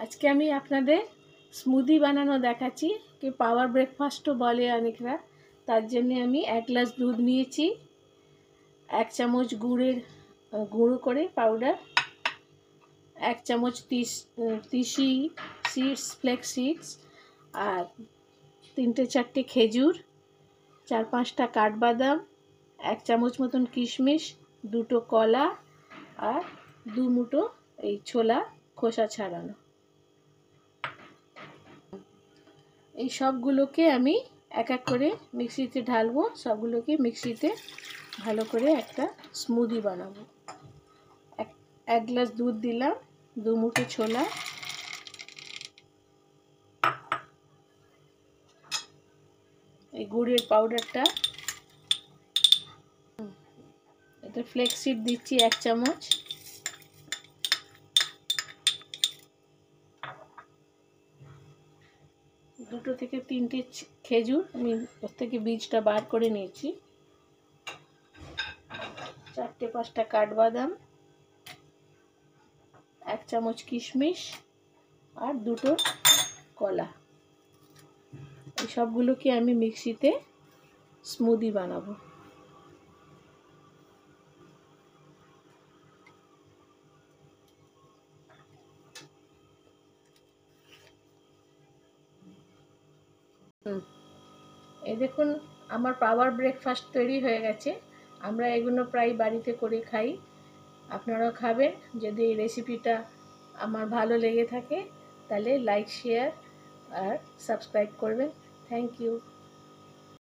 আজকে আমি আপনাদের স্মুদি বানানো দেখাচ্ছি, কি পাওয়ার ব্রেকফাস্টও বলে অনেকরা। তার জন্য আমি 1 গ্লাস দুধ নিয়েছি, 1 চামচ গুঁড়ো করে পাউডার, 1 চামচ তিসি সিডস, ফ্লেক্স সিডস, আর 3-4টে খেজুর, 4-5টা কাঠবাদাম, 1 চামচ মতন কিশমিশ, 2টো কলা আর 2 মুঠো এই ছোলা খোসা ছাড়ানো। এই সবগুলোকে আমি এক এক করে মিক্সিতে ঢালবো। সবগুলোকে মিক্সিতে ভালো করে একটা স্মুদি বানাবো। 1 গ্লাস দুধ দিলাম, 2 মুঠো ছোলা, এই গুড়ের পাউডারটা, এটা ফ্লেক্স সিড দিচ্ছি 1 চামচ, দুটো থেকে 3টে খেজুর আমি ওর থেকে বীজটা বার করে নিয়েছি, 4-5টা কাঠবাদাম, 1 চামচ কিশমিশ আর 2টো কলা। এই সবগুলোকে আমি মিক্সিতে স্মুদি বানাবো। এই দেখুন আমার পাওয়ার ব্রেকফাস্ট তৈরি হয়ে গেছে। আমরা এগুলো প্রায় বাড়িতে করে খাই, আপনারাও খাবেন। যদি এই রেসিপিটা আমার ভালো লেগে থাকে তাহলে লাইক, শেয়ার আর সাবস্ক্রাইব করবেন। Thank you.